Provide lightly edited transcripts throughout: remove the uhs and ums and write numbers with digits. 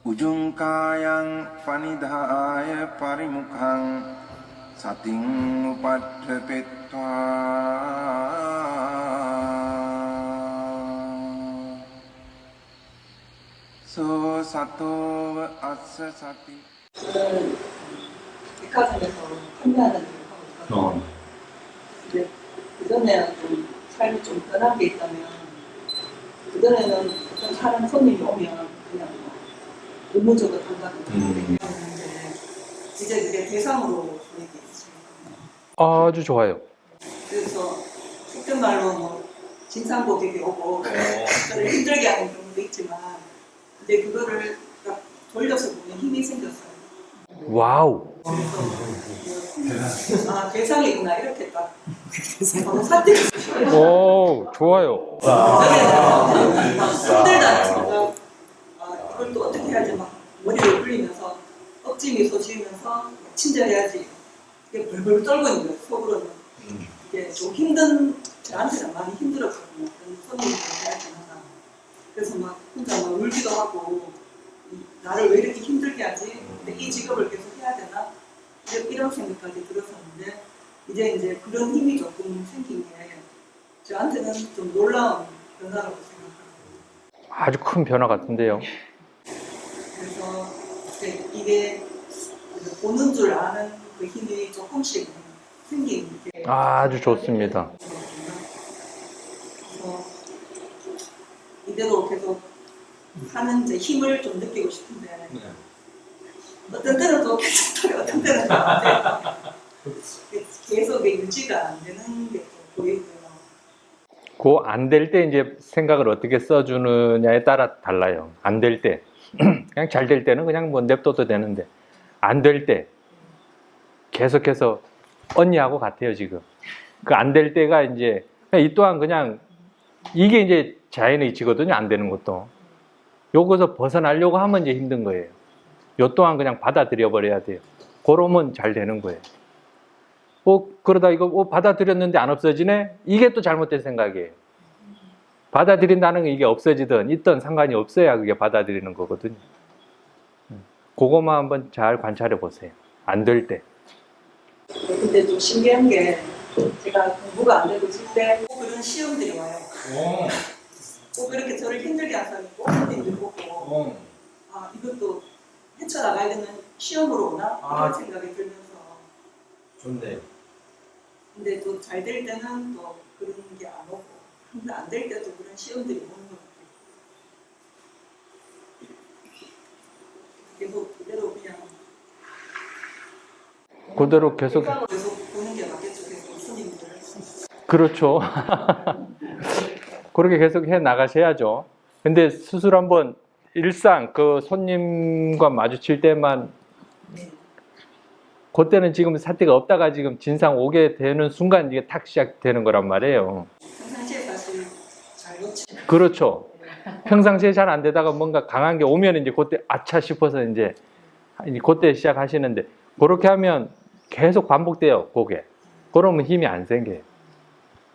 Ujungkayang panidhaya parimukhang sating upadhepetva so sato assa sati. 저는 백화점에서 판매하는 일을 하고 있거든요. 근데 그전에 좀 삶이 좀 변한 게 있다면, 그전에는 어떤 사람 손님이 오면 그냥 의무적으로 한다고 했는데 이제 그게 대상으로 보이게 있습니다. 아주 좋아요. 그래서 속된 말로 뭐 진상 고객이 오고 저를 힘들게 하는 경우도 있지만 이제 그거를 딱 돌려서 보면 힘이 생겼어요. 와우. 그래서 아 대상이구나 이렇게 딱 바로 사태를 오, 좋아요. 힘들다 해서 이걸 또 어떻게 해야지 막 머리를 굴리면서 억지 미소 지으면서 친절해야지 이게 벌벌 떨고 있는 거예요. 속으로는 이게 좀 힘든 저한테는 많이 힘들었거든요. 손님이 해야지 하나. 그래서 막 혼자 막 울기도 하고 나를 왜 이렇게 힘들게 하지? 근데 이 직업을 계속 해야 되나? 이런 생각까지 들었었는데 이제 그런 힘이 조금 생긴 게 저한테는 좀 놀라운 변화라고 생각합니다. 아주 큰 변화 같은데요. 그래서 이게 보는 줄 아는 그 힘이 조금씩 생기는 게 아주 좋습니다. 그래서 이대로 계속 하는 이제 힘을 좀 느끼고 싶은데 어떤 때는 또 괜찮다고 어떤 때는 또 안 돼요. 계속 유지가 안 되는 게 또 보이고요. 그 안 될 때 이제 생각을 어떻게 써주느냐에 따라 달라요. 안 될 때. 그냥 잘 될 때는 그냥 뭐 냅둬도 되는데, 안 될 때 계속해서 언니하고 같아요, 지금. 그 안 될 때가 이제, 이 또한 그냥, 이게 이제 자연의 이치거든요, 안 되는 것도. 요거서 벗어나려고 하면 이제 힘든 거예요. 요 또한 그냥 받아들여 버려야 돼요. 그러면 잘 되는 거예요. 그러다 이거 받아들였는데 안 없어지네? 이게 또 잘못된 생각이에요. 받아들인다는 게 이게 없어지든 있든 상관이 없어야 그게 받아들이는 거거든요. 그것만 한번 잘 관찰해 보세요. 안 될 때. 근데 좀 신기한 게 제가 공부가 안 되고 있을 때 그런 시험들이 와요. 꼭 그렇게 저를 힘들게 하는 꼭 선생님들 보고 아 이것도 헤쳐나가야되는 시험으로 오나? 이런 생각이 들면서 좋네. 근데 또 잘 될 때는 또 그런 게 안 오고 근데 안 될 때도 그런 시험들이 오는 것 같아요. 계속 그대로 그냥 그대로 계속. 계속 보는 게 맞겠죠. 계속 스님들. 그렇죠. 그렇게 계속 해 나가셔야죠. 근데 수술 한번 일상 그 손님과 마주칠 때만 그때는 지금 사태가 없다가 지금 진상 오게 되는 순간 이게 탁 시작되는 거란 말이에요. 평상시에 사실 잘 놓치. 그렇죠. 평상시에 잘 안 되다가 뭔가 강한 게 오면 이제 그때 아차 싶어서 이제 그때 시작하시는데 그렇게 하면 계속 반복돼요, 그게. 그러면 힘이 안 생겨요.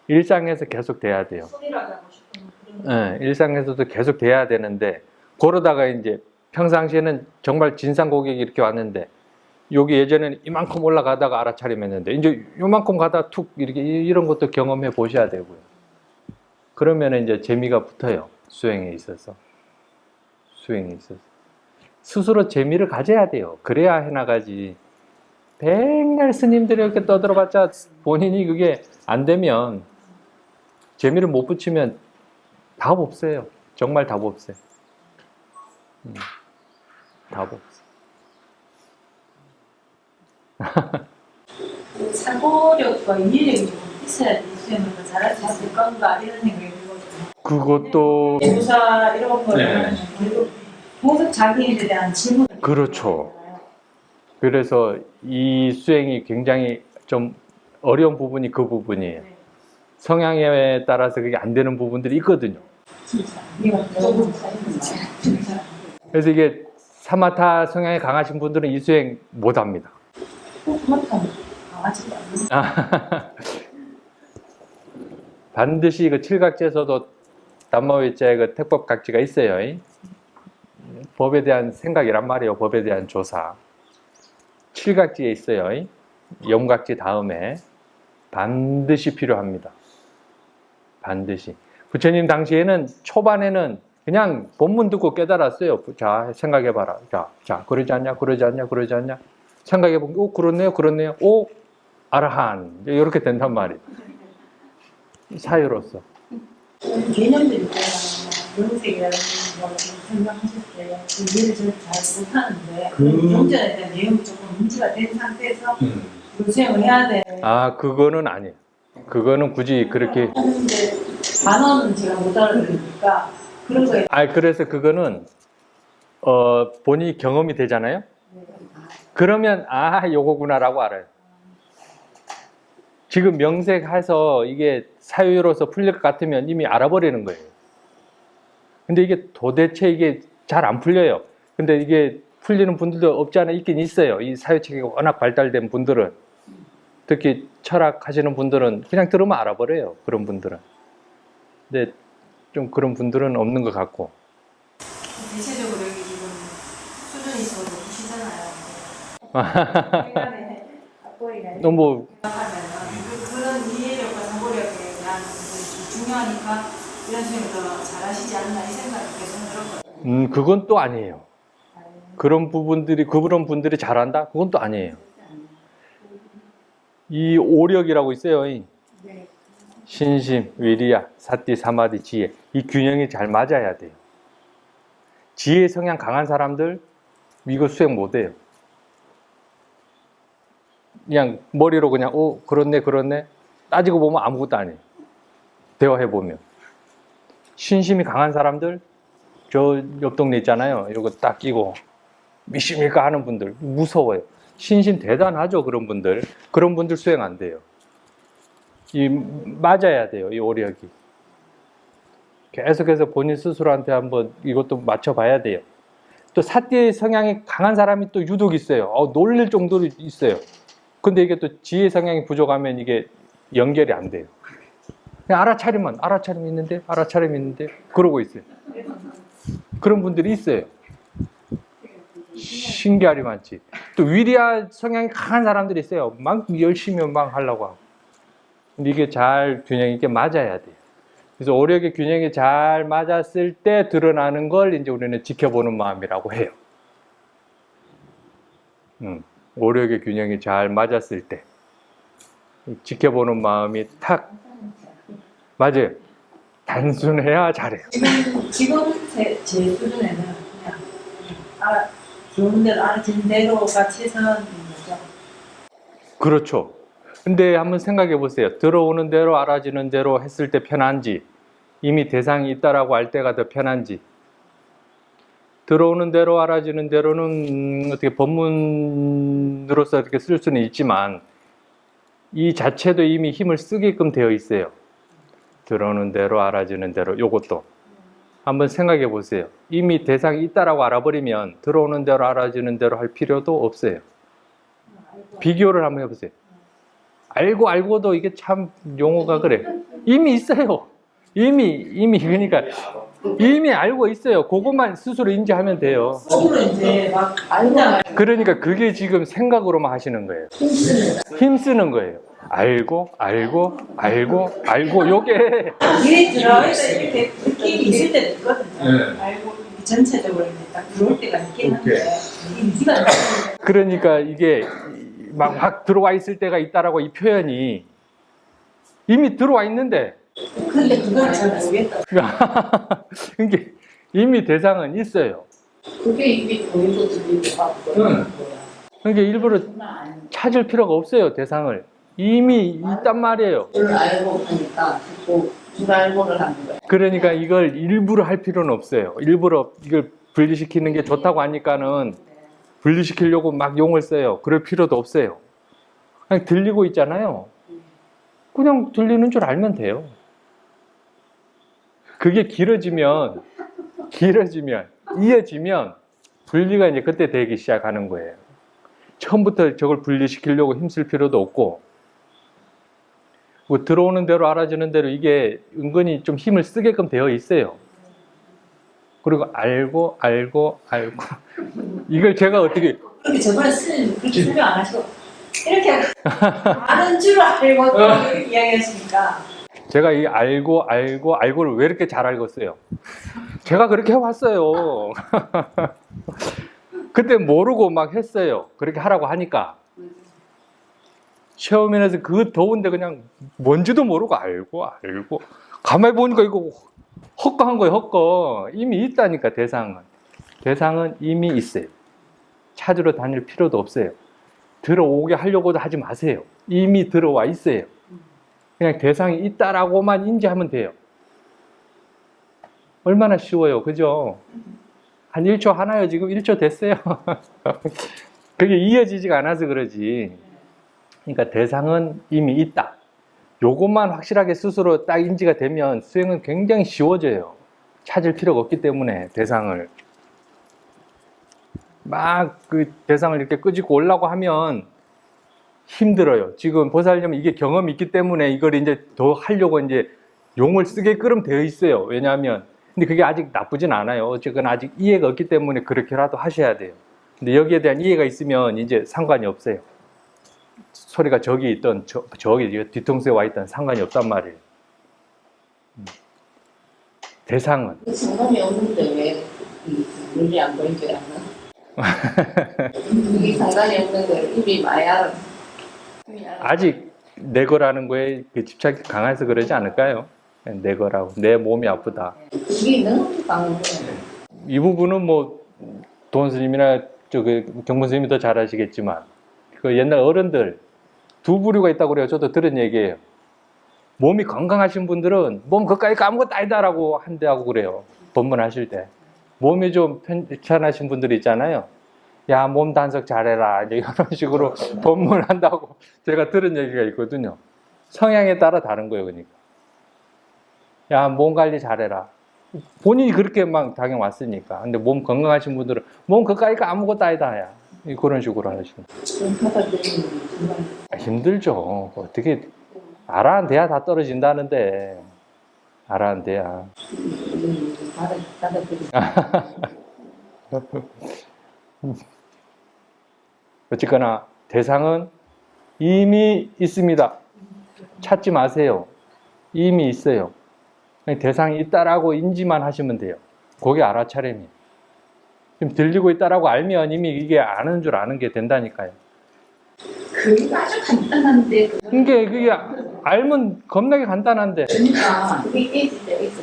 일상에서 계속 돼야 돼요. 손이라고 하고 싶은 그런. 네, 일상에서도 계속 돼야 되는데 그러다가 이제 평상시에는 정말 진상 고객이 이렇게 왔는데 여기 예전에는 이만큼 올라가다가 알아차림했는데 이제 요만큼 가다 툭 이렇게 이런 것도 경험해 보셔야 되고요. 그러면 이제 재미가 붙어요. 수행에 있어서. 스스로 재미를 가져야 돼요. 그래야 해나가지. 백날 스님들이 이렇게 떠들어봤자 본인이 그게 안 되면 재미를 못 붙이면 답 없어요. 정말 답 없어요. 답 없어요. 사고력과 인지력이 좀 있어야 수행을 더 잘할 수 있을 건가 이런 생각이 들거든요. 그것도 조사 이런 거를 네. 그리고 계속 자기에 대한 질문. 그렇죠. 그래서 이 수행이 굉장히 좀 어려운 부분이 그 부분이에요. 성향에 따라서 그게 안 되는 부분들이 있거든요. 진짜 진짜. 그래서 이게 사마타 성향이 강하신 분들은 이 수행 못 합니다. 그렇다면 강하지도 않는. 반드시 그 칠각지에서도 담마위자의 그 택법각지가 있어요. 법에 대한 생각이란 말이에요. 법에 대한 조사. 칠각지에 있어요. 염각지 다음에 반드시 필요합니다. 반드시. 부처님 당시에는 초반에는 그냥 본문 듣고 깨달았어요. 자, 생각해봐라. 자, 그러지 않냐, 그러지 않냐, 그러지 않냐. 생각해보면, 오, 그렇네요, 그렇네요. 오, 아라한. 이렇게 된단 말이에요. 사유로서. 개념들이 있잖아요. 명색이라든지 뭐 설명하실 때 그 이해를 잘 못하는데 경전에 대한 내용이 조금 문제가 된 상태에서 수행을 해야 돼. 아, 그거는 아니에요. 그거는 굳이 그렇게. 하는데 단어는 제가 못 알아들으니까 그런 거에. 그래서 그거는 본인이 경험이 되잖아요. 그러면 요거구나라고 알아요. 지금 명색해서 이게 사유로서 풀릴 것 같으면 이미 알아버리는 거예요. 근데 이게 도대체 이게 잘 안 풀려요. 근데 이게 풀리는 분들도 없지 않아 있긴 있어요. 이 사유체계가 워낙 발달된 분들은. 특히 철학 하시는 분들은 그냥 들으면 알아버려요. 그런 분들은. 근데 좀 그런 분들은 없는 것 같고. 대체적으로 여기 지금 수준이 더 높으시잖아요. 너무 그런 이해력과 사고력에 대한 부분이 중요하니까 이런 수행을 더 잘하시지 않나 이 생각이 계속 들었거든요. 그건 또 아니에요. 그런 분들이 잘한다? 그건 또 아니에요. 이 오력이라고 있어요. 신심, 위리야, 사띠, 사마디, 지혜. 이 균형이 잘 맞아야 돼요. 지혜 성향 강한 사람들 이거 수행 못해요. 그냥 머리로 그냥 그렇네 따지고 보면 아무것도 아니에요. 대화해보면. 신심이 강한 사람들 저 옆 동네 있잖아요. 이거 딱 끼고 미십니까 하는 분들 무서워요. 신심 대단하죠. 그런 분들 수행 안 돼요. 맞아야 돼요. 이 오력이. 계속해서 본인 스스로한테 한번 이것도 맞춰봐야 돼요. 또 사띠의 성향이 강한 사람이 또 유독 있어요. 놀릴 정도로 있어요. 근데 이게 또 지혜 성향이 부족하면 이게 연결이 안 돼요. 그냥 알아차림 있는데 그러고 있어요. 그런 분들이 있어요. 신기하리 많지. 또 위리아 성향이 강한 사람들이 있어요. 막 열심히 막 하려고 하고. 근데 이게 잘 균형 있게 맞아야 돼요. 그래서 오력의 균형이 잘 맞았을 때 드러나는 걸 이제 우리는 지켜보는 마음이라고 해요. 오력의 균형이 잘 맞았을 때 지켜보는 마음이 탁 맞아요. 단순해야 잘해요. 지금 제 수준에는 그냥 좋은 대로 알아듣는 대로가 최선인 거죠. 그렇죠. 근데 한번 생각해 보세요. 들어오는 대로 알아지는 대로 했을 때 편한지, 이미 대상이 있다라고 할 때가 더 편한지. 들어오는 대로 알아지는 대로는 어떻게 법문으로서 이렇게 쓸 수는 있지만 이 자체도 이미 힘을 쓰게끔 되어 있어요. 들어오는 대로 알아지는 대로 요것도 한번 생각해 보세요. 이미 대상이 있다라고 알아버리면 들어오는 대로 알아지는 대로 할 필요도 없어요. 비교를 한번 해보세요. 알고도 이게 참 용어가 그래. 이미 있어요. 그러니까 이미 알고 있어요. 그것만 스스로 인지하면 돼요. 속으로 이제 막 알잖아요. 그러니까 그게 지금 생각으로만 하시는 거예요. 힘쓰는 거예요. 알고 요게 이게 들어있을 이렇게 느낌이 있을 때도 있거든요. 알고 전체적으로 이제 딱 들어올 때가 있긴 한데 이게 유지가 안 돼요. 그러니까 이게 막 들어와 있을 때가 있다라고 이 표현이 이미 들어와 있는데 근데 그걸 잘 모르겠다. 그러니까 이미 대상은 있어요. 그게 이미 보이고 들리고 같고 그러니까 일부러 찾을 필요가 없어요. 대상을 이미 있단 말이에요. 그걸 알고 하니까 듣고 줄 알고를 하는 거예요. 그러니까 이걸 일부러 할 필요는 없어요. 일부러 이걸 분리시키는 게 좋다고 하니까는 분리시키려고 막 용을 써요. 그럴 필요도 없어요. 그냥 들리고 있잖아요. 그냥 들리는 줄 알면 돼요. 그게 길어지면 이어지면 분리가 이제 그때 되기 시작하는 거예요. 처음부터 저걸 분리시키려고 힘쓸 필요도 없고 뭐 들어오는 대로 알아지는 대로 이게 은근히 좀 힘을 쓰게끔 되어 있어요. 그리고 알고 이걸 제가 어떻게 그렇게 저번에 스님 그렇게 설명 안 하시고 이렇게 아는 줄 알고 또 이렇게 이야기하시니까 제가 이 알고를 왜 이렇게 잘 알겠어요? 제가 그렇게 해왔어요. 그때 모르고 막 했어요. 그렇게 하라고 하니까. 시험에서 그 더운데 그냥 뭔지도 모르고 알고. 가만히 보니까 이거 헛거한 거예요, 헛거. 이미 있다니까, 대상은. 대상은 이미 있어요. 찾으러 다닐 필요도 없어요. 들어오게 하려고도 하지 마세요. 이미 들어와 있어요. 그냥 대상이 있다라고만 인지하면 돼요. 얼마나 쉬워요, 그죠? 한 1초 하나요, 지금 1초 됐어요. 그게 이어지지가 않아서 그러지. 그러니까 대상은 이미 있다. 요것만 확실하게 스스로 딱 인지가 되면 수행은 굉장히 쉬워져요. 찾을 필요가 없기 때문에 대상을. 막 그 대상을 이렇게 끄집고 오려고 하면 힘들어요. 지금 보살님은 이게 경험이 있기 때문에 이걸 이제 더 하려고 이제 용을 쓰게끔 되어 있어요. 왜냐하면 근데 그게 아직 나쁘진 않아요. 어쨌거나 아직 이해가 없기 때문에 그렇게라도 하셔야 돼요. 근데 여기에 대한 이해가 있으면 이제 상관이 없어요. 소리가 저기 있던 저기 뒤통수에 와 있던 상관이 없단 말이에요. 대상은 상관이 없는데 왜 눈이 안 보이지 않나? 이게 상관이 없는 걸 이미 많이 알아. 아직 내 거라는 거에 그 집착이 강해서 그러지 않을까요? 내 거라고 내 몸이 아프다. 그게 너무 강한 거야. 이 부분은 뭐 도원 스님이나 경문 스님이 더 잘 아시겠지만 그 옛날 어른들 두 부류가 있다고 그래요. 저도 들은 얘기예요. 몸이 건강하신 분들은 몸 그까이 아무것도 아니다라고 한다고 그래요. 법문하실 때. 몸이 좀 편찮으신 분들이 있잖아요. 야, 몸 단속 잘해라. 이런 식으로 법문한다고 제가 들은 얘기가 있거든요. 성향에 따라 다른 거예요, 그러니까. 야, 몸 관리 잘해라. 본인이 그렇게 막 당해 왔으니까. 근데 몸 건강하신 분들은 몸 그까이가 아무것도 아니다. 야. 그런 식으로 하시는 힘들죠. 어떻게 알아야 다 떨어진다는데 알아야 어쨌거나 대상은 이미 있습니다. 찾지 마세요. 이미 있어요. 대상이 있다라고 인지만 하시면 돼요. 그게 알아차림이에요. 지금 들리고 있다라고 알면 이미 이게 아는 줄 아는 게 된다니까요. 그게 아주 간단한데. 그게 알면 겁나게 간단한데. 그러니까 그게 깨질 때가 있어.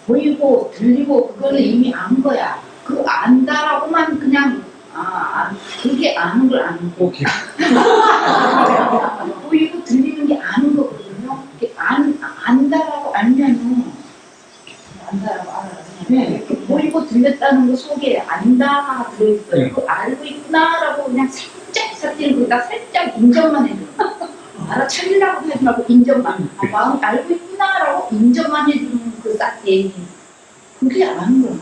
보이고 들리고 그거는 이미 안 거야. 그 안다라고만 그냥 그게 아는 걸 아는 거. 보이고 들리는 게 아는 거거든요. 안다라고 알면은 안다라고 알아요. 네, 보이고 들렸다는 거 속에 안다가 들어있어요. 그 알고 있구나라고 그냥 살짝 거기다 살짝 인정만 해줘. 알아차리려고 하지 말고 인정만. 마음 알고 있구나라고 인정만 해주는 그 싹이 그게 아는 거야.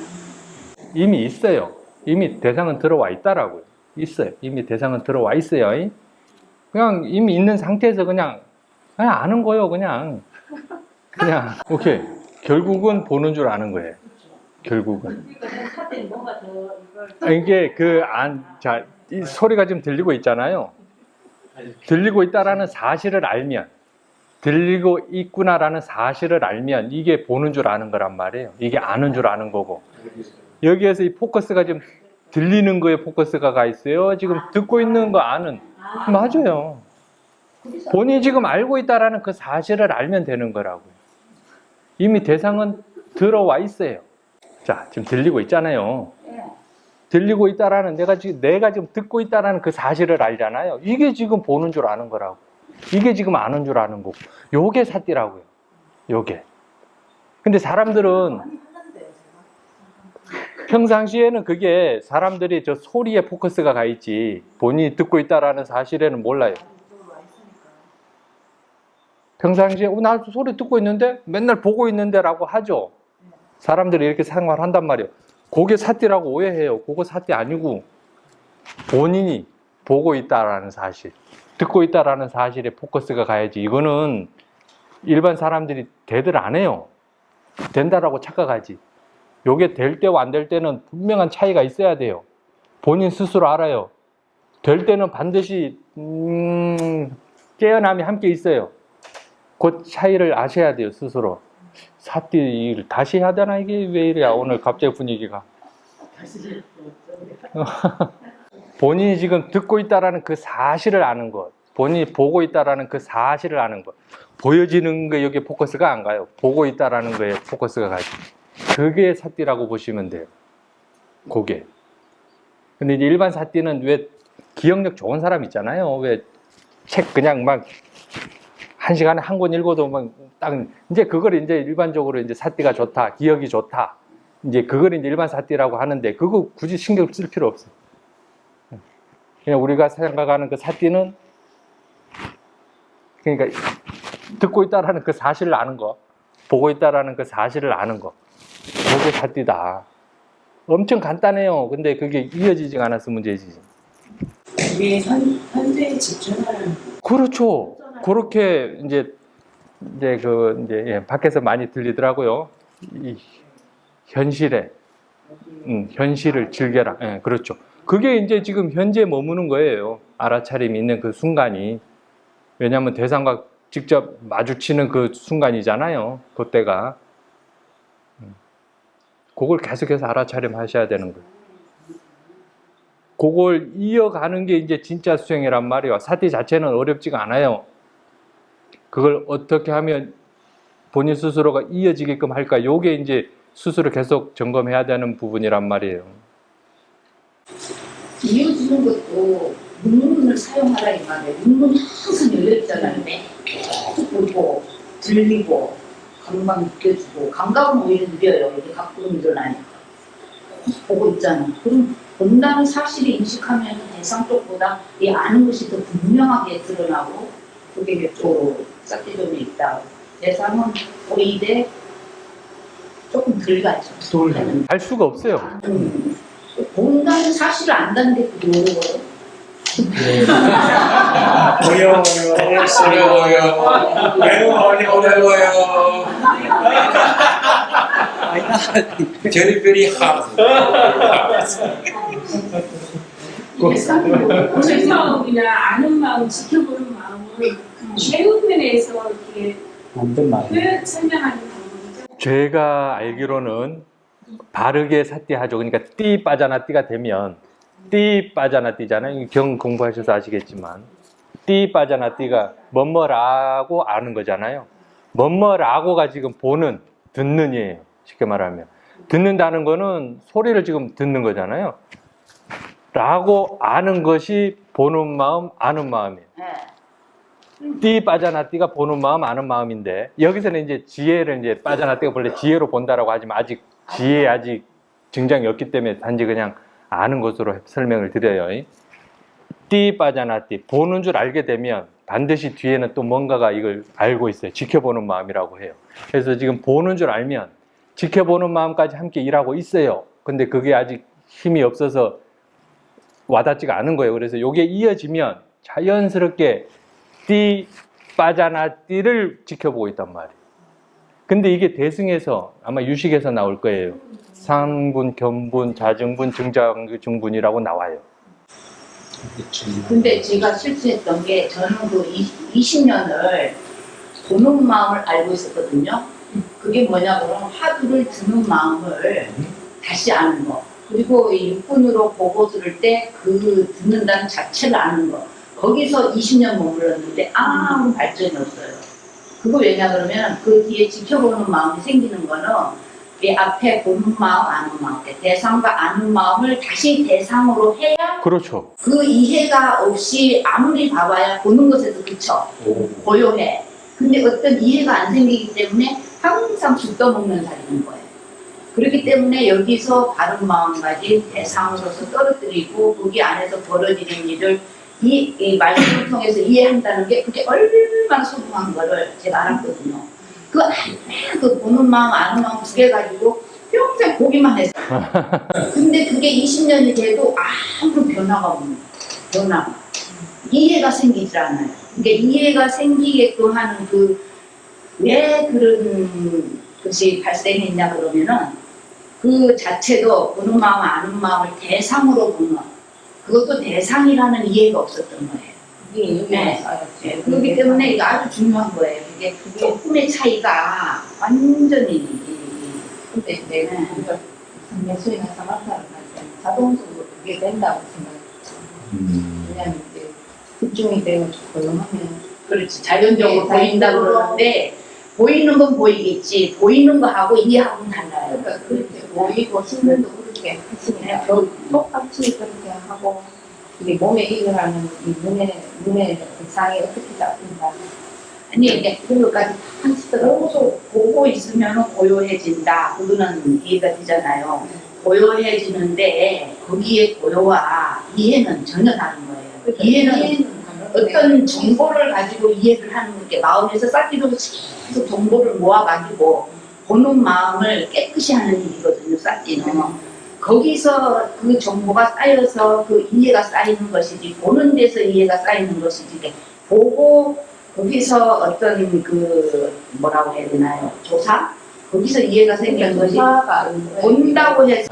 이미 있어요. 이미 대상은 들어와 있다라고요. 있어요. 이미 대상은 들어와 있어요. 그냥 이미 있는 상태에서 그냥 아는 거예요. 그냥 오케이. 결국은 보는 줄 아는 거예요. 결국은. 이게 이 소리가 지금 들리고 있잖아요. 들리고 있다라는 사실을 알면, 들리고 있구나라는 사실을 알면 이게 보는 줄 아는 거란 말이에요. 이게 아는 줄 아는 거고. 여기에서 이 포커스가 지금 들리는 거에 포커스가 가 있어요. 지금 듣고 있는 거 아는. 맞아요. 본인이 지금 알고 있다라는 그 사실을 알면 되는 거라고요. 이미 대상은 들어와 있어요. 자, 지금 들리고 있잖아요. 들리고 있다라는 내가 지금 듣고 있다라는 그 사실을 알잖아요. 이게 지금 보는 줄 아는 거라고. 이게 지금 아는 줄 아는 거고. 요게 사띠라고요. 요게. 근데 사람들은 평상시에는 그게 사람들이 저 소리에 포커스가 가 있지 본인이 듣고 있다라는 사실에는 몰라요. 평상시에 나 소리 듣고 있는데 맨날 보고 있는데 라고 하죠. 사람들이 이렇게 생활한단 말이에요. 그게 사띠라고 오해해요. 그거 사띠 아니고 본인이 보고 있다라는 사실, 듣고 있다라는 사실에 포커스가 가야지. 이거는 일반 사람들이 대들 안 해요. 된다라고 착각하지. 요게 될 때와 안 될 때는 분명한 차이가 있어야 돼요. 본인 스스로 알아요. 될 때는 반드시 깨어남이 함께 있어요. 그 차이를 아셔야 돼요, 스스로. 사띠 다시 해야 되나? 이게 왜 이래야 오늘 갑자기 분위기가. 본인이 지금 듣고 있다라는 그 사실을 아는 것, 본인이 보고 있다라는 그 사실을 아는 것, 보여지는 거에 여기 포커스가 안 가요. 보고 있다라는 거에 포커스가 가죠. 그게 사띠라고 보시면 돼요. 그게. 근데 이제 일반 사띠는 왜 기억력 좋은 사람 있잖아요. 왜 책 그냥 막 한 시간에 한 권 읽어도 막 딱 이제 그걸 이제 일반적으로 이제 사띠가 좋다, 기억이 좋다. 이제 그걸 이제 일반 사띠라고 하는데 그거 굳이 신경 쓸 필요 없어요. 그냥 우리가 생각하는 그 사띠는 그러니까 듣고 있다라는 그 사실을 아는 거, 보고 있다라는 그 사실을 아는 거, 그게 사띠다. 엄청 간단해요. 근데 그게 이어지지가 않아서 문제지. 이게 현재에 집중하는. 그렇죠. 그렇게 이제 예, 밖에서 많이 들리더라고요. 이 현실에, 현실을 즐겨라. 예, 그렇죠. 그게 이제 지금 현재 머무는 거예요. 알아차림이 있는 그 순간이. 왜냐하면 대상과 직접 마주치는 그 순간이잖아요. 그때가. 그걸 계속해서 알아차림 하셔야 되는 거예요. 그걸 이어가는 게 이제 진짜 수행이란 말이에요. 사띠 자체는 어렵지가 않아요. 그걸 어떻게 하면 본인 스스로가 이어지게끔 할까? 요게 이제 스스로 계속 점검해야 되는 부분이란 말이에요. 이어지는 것도 눈문을 사용하라 이 말이에요. 눈문이 항상 열려있잖아요. 계속 보고 들리고 감각 느껴지고 감각은 오히려 느려요. 이게 각도로 일어나니까 계속 보고 있잖아. 그럼 본다는 사실을 인식하면 대상 쪽보다 이 아는 것이 더 분명하게 드러나고 그게 이쪽으로 싹지점이 있다. 대상은 오히려 조금 덜 가죠. 알 수가 없어요. 본다는 사실을 안다는 게 그게 어려워요. 어려워요. 매우 어려워요. Very very hard. 그래서 그냥 아는 마음, 지켜보는 마음을 최우편에서 이렇게 표현 설명하는 방법이죠. 제가 알기로는 바르게 사띠하죠. 그러니까 띠 빠자나 띠가 되면 띠 빠자나 띠잖아요. 경 공부하셔서 아시겠지만 띠 빠자나 띠가 뭐뭐라고 아는 거잖아요. 뭐뭐라고가 지금 보는, 듣는이에요. 쉽게 말하면 듣는다는 거는 소리를 지금 듣는 거잖아요. 라고 아는 것이 보는 마음, 아는 마음이에요. 띠 빠자나 띠가 보는 마음, 아는 마음인데 여기서는 이제 지혜를 이제 빠자나 띠가 원래 지혜로 본다라고 하지만 아직 지혜에 아직 증장이 없기 때문에 단지 그냥 아는 것으로 설명을 드려요. 띠 빠자나 띠 보는 줄 알게 되면 반드시 뒤에는 또 뭔가가 이걸 알고 있어요. 지켜보는 마음이라고 해요. 그래서 지금 보는 줄 알면 지켜보는 마음까지 함께 일하고 있어요. 근데 그게 아직 힘이 없어서 와닿지가 않은 거예요. 그래서 이게 이어지면 자연스럽게 띠 빠자나 띠를 지켜보고 있단 말이에요. 근데 이게 대승에서 아마 유식에서 나올 거예요. 상분, 견분, 자증분, 증자증분이라고 나와요. 근데 제가 실수했던 게 저는 그 20년을 보는 마음을 알고 있었거든요. 그게 뭐냐면 화두를 듣는 마음을 다시 아는 거. 그리고 육군으로 보고 들을 때 그 듣는다는 자체를 아는 거. 거기서 20년 머물렀는데 아무 발전이 없어요. 그거 왜냐 그러면 그 뒤에 지켜보는 마음이 생기는 거는 이 앞에 보는 마음, 아는 마음, 대상과 아는 마음을 다시 대상으로 해야 그렇죠. 그 이해가 없이 아무리 봐봐야 보는 것에서 그쳐. 고요해. 근데 어떤 이해가 안 생기기 때문에 항상 죽떠먹는 살이는 거예요. 그렇기 때문에 여기서 바른 마음까지 대상으로서 떨어뜨리고 거기 안에서 벌어지는 일을 이 말씀을 통해서 이해한다는 게 그게 얼마나 소중한 거를 제가 알았거든요. 그 보는 마음, 아는 마음 두 개 가지고 평생 보기만 했어요. 근데 그게 20년이 돼도 아무런 변화가 없는 거예요. 변화가. 이해가 생기질 않아요. 그러니까 이해가 생기게끔 하는 왜 그런 것이 발생했냐 그러면은 그 자체도 보는 마음 아는 마음을 대상으로 보는 그것도 대상이라는 이해가 없었던 거예요. 그게 여기 네. 와서 알았지. 네, 그렇기 때문에 이거 아주 중요한 거예요. 이게 조금의 차이가 완전히 근데 이제 우리가 매수이나 사마타를 할 때 자동적으로 그게 된다고 생각했죠. 왜냐면 이제 집중이 되고 조용하면 그렇지 자연적으로 네, 보인다 자연적으로. 그러는데 보이는 건 보이겠지 보이는 거하고 이해하고는 달라요. 그러니까 그렇게 보이고 신들도 그렇게 하시니까 똑같이 그렇게 하고 이게 몸에 일어나는 이 눈의 상이 어떻게 잡힌다. 아니 이게 그거까지 하시더라고. 보고 있으면 고요해진다. 그거는 이해가 되잖아요. 고요해지는데 거기에 고요와 이해는 전혀 다른 거예요. 이해는 어떤 정보를 가지고 이해를 하는 게 마음에서 쌓기도 계속 정보를 모아가지고 보는 마음을 깨끗이 하는 일이거든요. 쌓기는 거기서 그 정보가 쌓여서 그 이해가 쌓이는 것이지 보는 데서 이해가 쌓이는 것이지 보고 거기서 어떤 그 뭐라고 해야 되나요? 조사? 거기서 이해가 생기는 것이 본다고 해서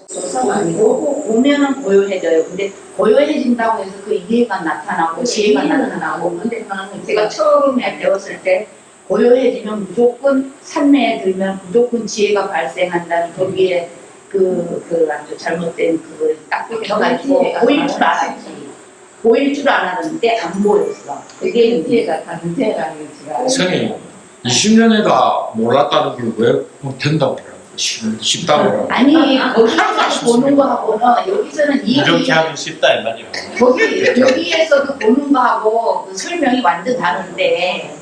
조사가 아니고 보고 보면은 고요해져요. 근데 고요해진다고 해서 그 이해가 나타나고 지혜가 나타나고 근데 제가 처음에 배웠을 때 고요해지면 무조건 산매에 들면 무조건 지혜가 발생한다는 거기에 그 아주 잘못된 그걸 딱 붙여가지고 보일 줄 알았지. 보일 줄 알았는데 안 보였어. 그게 이해가 다른 태라는 지가 선생님 20년에다 몰랐다는 걸 왜 된다고 그래요? 쉽다고 그래요? 아니 거기서 보는 거하고는 여기서는 이렇게 하면 쉽다 이 말이에요. 여기에서도 보는 거하고 그 설명이 완전 다른데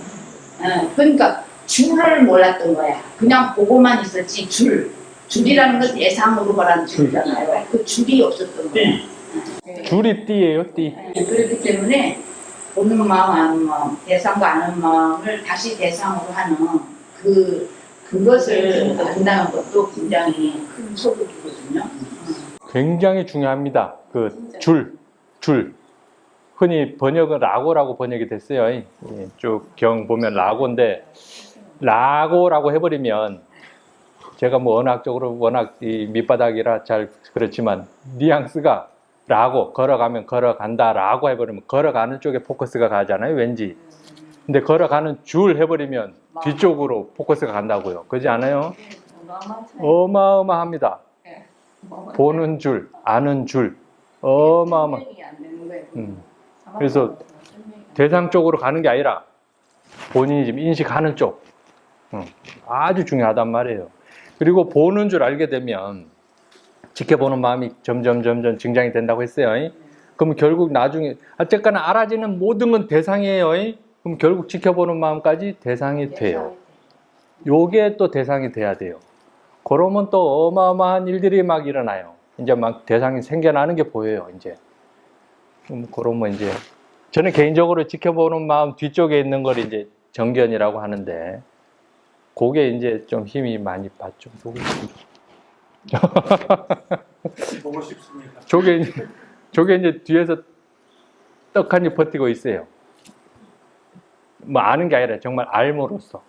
그러니까 줄을 몰랐던 거야. 그냥 보고만 있었지 줄이라는 건 대상으로 보라는 줄이잖아요. 그 줄이 없었던 거야. 줄이 띠예요, 띠. 그렇기 때문에 보는 마음 아는 마음 대상과 아는 마음을 다시 대상으로 하는 그것을 안다는 것도 굉장히 큰 소득이거든요. 굉장히 중요합니다. 그 줄. 흔히 번역은 라고라고 번역이 됐어요. 쭉 경 보면 라고인데 라고라고 해버리면 제가 뭐 언어학적으로 워낙 이 밑바닥이라 잘 그렇지만 뉘앙스가 라고 걸어가면 걸어간다 라고 해버리면 걸어가는 쪽에 포커스가 가잖아요. 왠지. 근데 걸어가는 줄 해버리면 뒤쪽으로 포커스가 간다고요. 그렇지 않아요? 어마어마합니다. 보는 줄, 아는 줄, 어마어마. 그래서 대상 쪽으로 가는 게 아니라 본인이 지금 인식하는 쪽. 아주 중요하단 말이에요. 그리고 보는 줄 알게 되면 지켜보는 마음이 점점 증장이 된다고 했어요. 그럼 결국 나중에 어쨌거나 알아지는 모든 건 대상이에요. 그럼 결국 지켜보는 마음까지 대상이 돼요. 요게 또 대상이 돼야 돼요. 그러면 또 어마어마한 일들이 막 일어나요. 이제 막 대상이 생겨나는 게 보여요. 이제 그러면 이제 저는 개인적으로 지켜보는 마음 뒤쪽에 있는 걸 이제 정견이라고 하는데 그게 이제 좀 힘이 많이 받죠. 보고 싶습니다. 저게 이제 뒤에서 떡하니 버티고 있어요. 뭐 아는 게 아니라 정말 알므로써,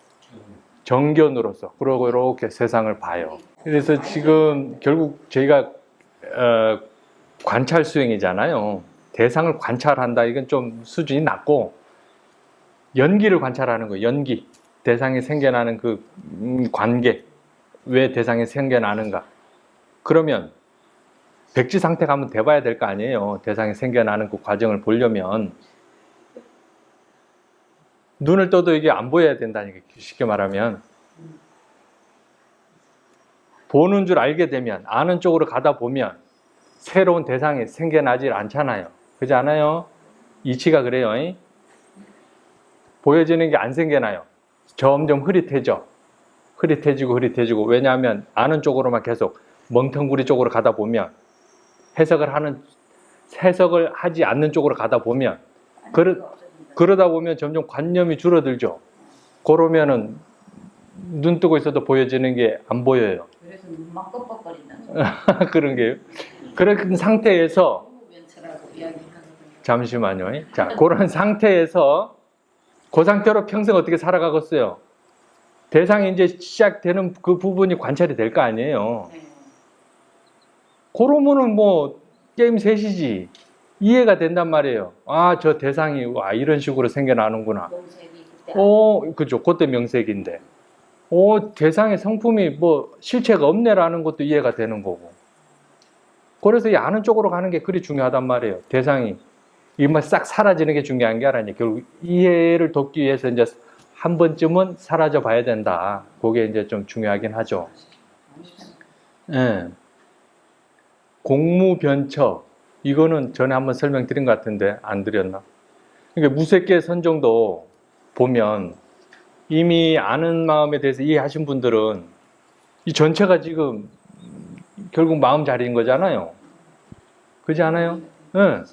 정견으로서, 그러고 이렇게 세상을 봐요. 그래서 지금 결국 저희가 관찰 수행이잖아요. 대상을 관찰한다. 이건 좀 수준이 낮고 연기를 관찰하는 거예요. 연기. 대상이 생겨나는 그 관계. 왜 대상이 생겨나는가. 그러면 백지 상태가 한번 돼봐야 될 거 아니에요. 대상이 생겨나는 그 과정을 보려면 눈을 떠도 이게 안 보여야 된다니까. 쉽게 말하면 보는 줄 알게 되면 아는 쪽으로 가다 보면 새로운 대상이 생겨나질 않잖아요. 그렇지 않아요? 이치가 그래요. 보여지는 게 안 생겨나요. 점점 흐릿해지고 왜냐하면 아는 쪽으로만 계속 멍텅구리 쪽으로 가다 보면 해석을 하지 않는 쪽으로 가다 보면 그러다 보면 점점 관념이 줄어들죠. 그러면은 눈 뜨고 있어도 보여지는 게 안 보여요. 그래서 눈만 껌뻑거린다는 그런 게요. 그런 상태에서 잠시만요. 자, 그런 상태에서 그 상태로 평생 어떻게 살아가겠어요? 대상이 이제 시작되는 그 부분이 관찰이 될 거 아니에요. 네. 그러면은 뭐 게임 셋이지 이해가 된단 말이에요. 아, 저 대상이 와 이런 식으로 생겨나는구나. 명색이 그때 그죠. 그때 명색인데. 대상의 성품이 뭐 실체가 없네라는 것도 이해가 되는 거고. 그래서 이 아는 쪽으로 가는 게 그리 중요하단 말이에요. 대상이 이만 싹 사라지는 게 중요한 게 아니에요. 결국 이해를 돕기 위해서 이제 한 번쯤은 사라져 봐야 된다. 그게 이제 좀 중요하긴 하죠. 예. 공무변처. 이거는 전에 한번 설명드린 것 같은데 안 드렸나? 그러니까 무색계 선정도 보면 이미 아는 마음에 대해서 이해하신 분들은 이 전체가 지금 결국 마음 자리인 거잖아요. 그렇지 않아요? 예.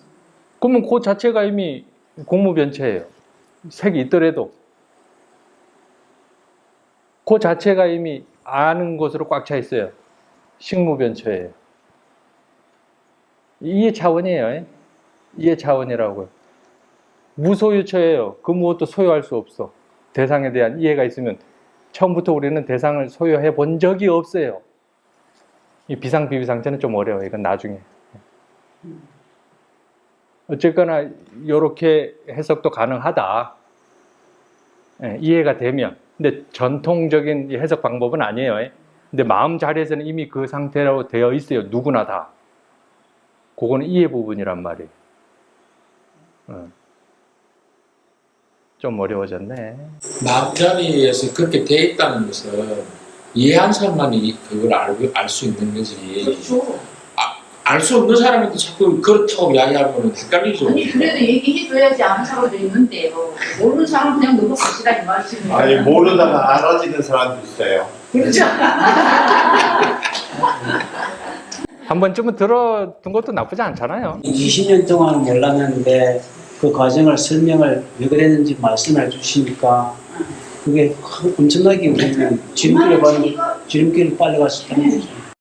그러면 그 자체가 이미 공무변체예요. 색이 있더라도. 그 자체가 이미 아는 것으로 꽉 차 있어요. 식무변처예요. 이해 차원이에요. 이해 차원이라고요. 무소유처예요. 그 무엇도 소유할 수 없어. 대상에 대한 이해가 있으면 처음부터 우리는 대상을 소유해 본 적이 없어요. 이 비상 비비상체는 좀 어려워요. 이건 나중에. 어쨌거나 이렇게 해석도 가능하다. 예, 이해가 되면. 근데 전통적인 해석 방법은 아니에요. 근데 마음 자리에서는 이미 그 상태로 되어 있어요. 누구나 다. 그거는 이해 부분이란 말이에요. 좀 어려워졌네. 마음자리에서 그렇게 돼 있다는 것은 이해한 사람만이 그걸 알 수 있는 거지. 그렇죠. 알 수 없는 사람한테 자꾸 그렇다고 이야기하면 헷갈리죠. 아니 그래도 얘기해줘야지 아는 사람도 있는데요. 모르는 사람 그냥 넘어갑시다 이 말씀이에요. 아니 모르다가 알아지는 사람도 있어요. 그렇죠. 한 번쯤은 들어둔 것도 나쁘지 않잖아요. 20년 동안 몰랐는데 그 과정을 설명을 왜 그랬는지 말씀해 주시니까 그게 엄청나게 우리는 지름길을 빨리 갈 수 있다는 거죠.